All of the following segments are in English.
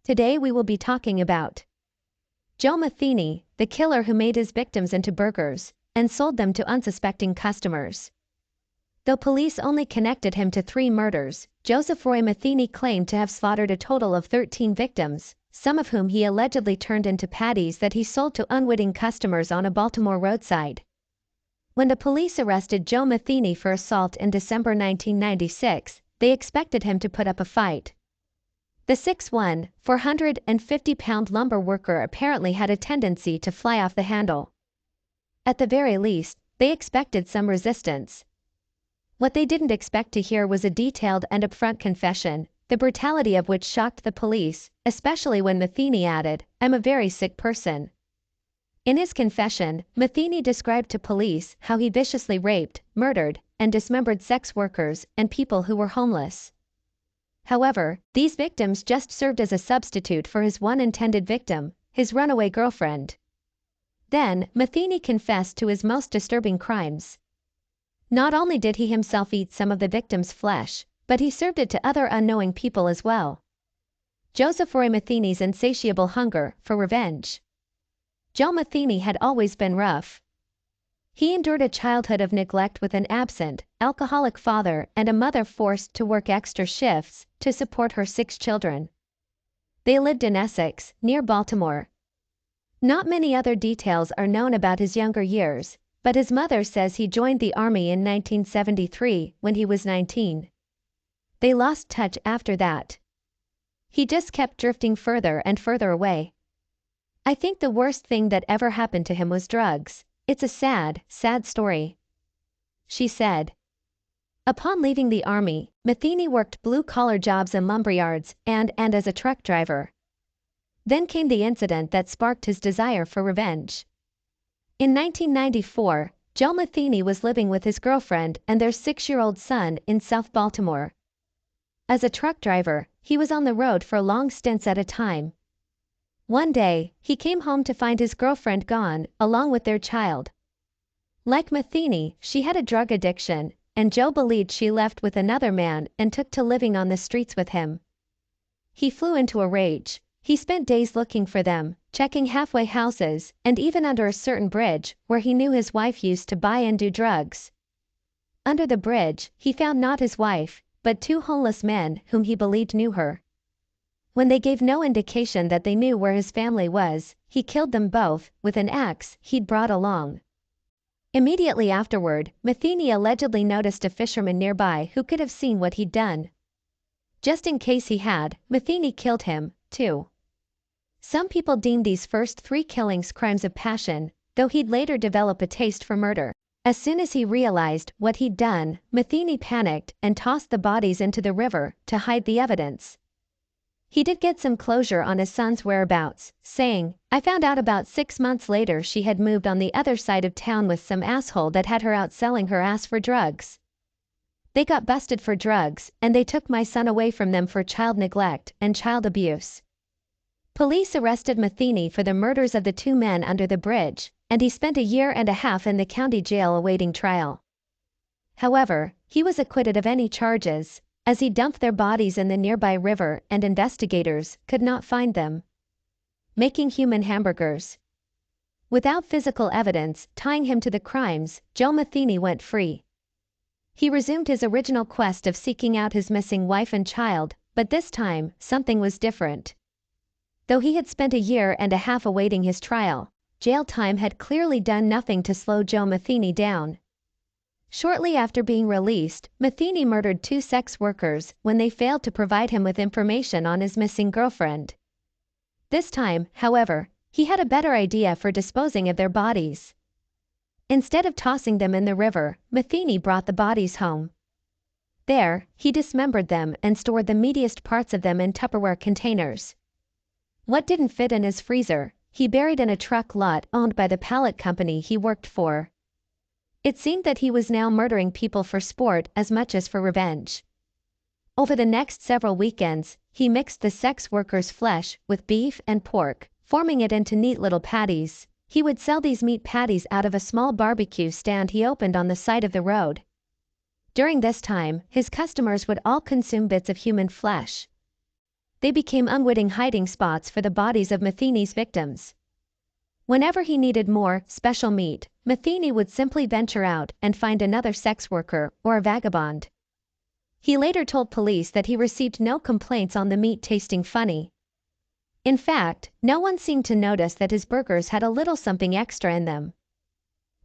Today we will be talking about Joe Metheny, the killer who made his victims into burgers and sold them to unsuspecting customers. Though police only connected him to 3 murders, Joseph Roy Metheny claimed to have slaughtered a total of 13 victims, some of whom he allegedly turned into patties that he sold to unwitting customers on a Baltimore roadside. When the police arrested Joe Metheny for assault in December 1996, they expected him to put up a fight. The 6'1", 450-pound lumber worker apparently had a tendency to fly off the handle. At the very least, they expected some resistance. What they didn't expect to hear was a detailed and upfront confession, the brutality of which shocked the police, especially when Metheny added, "I'm a very sick person." In his confession, Metheny described to police how he viciously raped, murdered, and dismembered sex workers and people who were homeless. However, these victims just served as a substitute for his one intended victim, his runaway girlfriend. Then, Metheny confessed to his most disturbing crimes. Not only did he himself eat some of the victims' flesh, but he served it to other unknowing people as well. Joseph Roy Metheny's insatiable hunger for revenge. Joe Metheny had always been rough. He endured a childhood of neglect with an absent, alcoholic father and a mother forced to work extra shifts to support her 6 children. They lived in Essex, near Baltimore. Not many other details are known about his younger years, but his mother says he joined the army in 1973 when he was 19. They lost touch after that. He just kept drifting further and further away. "I think the worst thing that ever happened to him was drugs. It's a sad, sad story," she said. Upon leaving the army, Metheny worked blue-collar jobs in lumberyards and as a truck driver. Then came the incident that sparked his desire for revenge. In 1994, Joe Metheny was living with his girlfriend and their 6-year-old son in South Baltimore. As a truck driver, he was on the road for long stints at a time. One day, he came home to find his girlfriend gone, along with their child. Like Metheny, she had a drug addiction, and Joe believed she left with another man and took to living on the streets with him. He flew into a rage. He spent days looking for them, checking halfway houses, and even under a certain bridge, where he knew his wife used to buy and do drugs. Under the bridge, he found not his wife, but 2 homeless men whom he believed knew her. When they gave no indication that they knew where his family was, he killed them both with an axe he'd brought along. Immediately afterward, Metheny allegedly noticed a fisherman nearby who could have seen what he'd done. Just in case he had, Metheny killed him, too. Some people deemed these first 3 killings crimes of passion, though he'd later develop a taste for murder. As soon as he realized what he'd done, Metheny panicked and tossed the bodies into the river to hide the evidence. He did get some closure on his son's whereabouts, saying, "I found out about 6 months later she had moved on the other side of town with some asshole that had her out selling her ass for drugs. They got busted for drugs, and they took my son away from them for child neglect and child abuse." Police arrested Metheny for the murders of the 2 men under the bridge, and he spent a year and a half in the county jail awaiting trial. However, he was acquitted of any charges, as he dumped their bodies in the nearby river and investigators could not find them. Making human hamburgers. Without physical evidence tying him to the crimes, Joe Metheny went free. He resumed his original quest of seeking out his missing wife and child, but this time, something was different. Though he had spent a year and a half awaiting his trial, jail time had clearly done nothing to slow Joe Metheny down. Shortly after being released, Metheny murdered 2 sex workers when they failed to provide him with information on his missing girlfriend. This time, however, he had a better idea for disposing of their bodies. Instead of tossing them in the river, Metheny brought the bodies home. There, he dismembered them and stored the meatiest parts of them in Tupperware containers. What didn't fit in his freezer, he buried in a truck lot owned by the pallet company he worked for. It seemed that he was now murdering people for sport as much as for revenge. Over the next several weekends, he mixed the sex workers' flesh with beef and pork, forming it into neat little patties. He would sell these meat patties out of a small barbecue stand he opened on the side of the road. During this time, his customers would all consume bits of human flesh. they became unwitting hiding spots for the bodies of Metheny's victims. Whenever he needed more special meat, Metheny would simply venture out and find another sex worker or a vagabond. He later told police that he received no complaints on the meat tasting funny. In fact, no one seemed to notice that his burgers had a little something extra in them.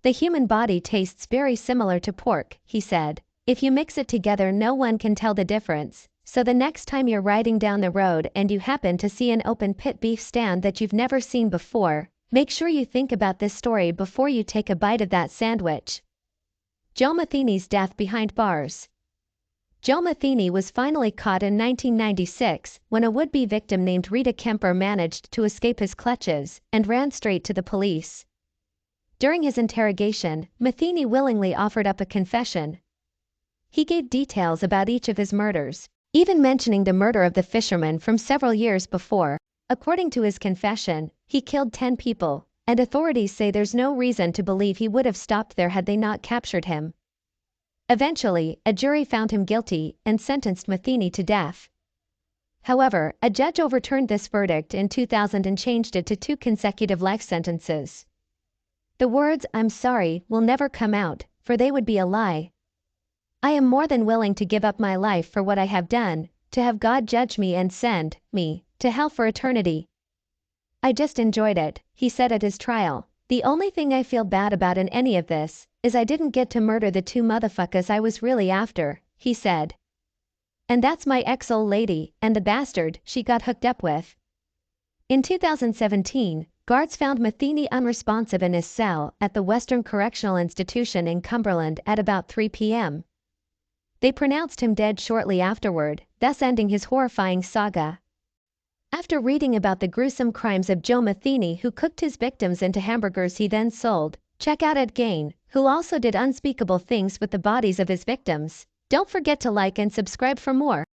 The human body tastes very similar to pork, he said. If you mix it together, no one can tell the difference. So the next time you're riding down the road and you happen to see an open pit beef stand that you've never seen before, make sure you think about this story before you take a bite of that sandwich. Joe Metheny's death behind bars. Joe Metheny was finally caught in 1996 when a would-be victim named Rita Kemper managed to escape his clutches and ran straight to the police. During his interrogation, Metheny willingly offered up a confession. He gave details about each of his murders, even mentioning the murder of the fisherman from several years before. According to his confession, he killed 10 people, and authorities say there's no reason to believe he would have stopped there had they not captured him. Eventually, a jury found him guilty and sentenced Metheny to death. However, a judge overturned this verdict in 2000 and changed it to 2 consecutive life sentences. The words "I'm sorry" will never come out, for they would be a lie. I am more than willing to give up my life for what I have done, to have God judge me and send me to hell for eternity. I just enjoyed it, he said at his trial. The only thing I feel bad about in any of this is I didn't get to murder the 2 motherfuckers I was really after, he said. And that's my ex-old lady and the bastard she got hooked up with. In 2017, guards found Metheny unresponsive in his cell at the Western Correctional Institution in Cumberland at about 3 p.m. They pronounced him dead shortly afterward, thus ending his horrifying saga. After reading about the gruesome crimes of Joe Metheny, who cooked his victims into hamburgers he then sold, check out Ed Gain, who also did unspeakable things with the bodies of his victims. Don't forget to like and subscribe for more.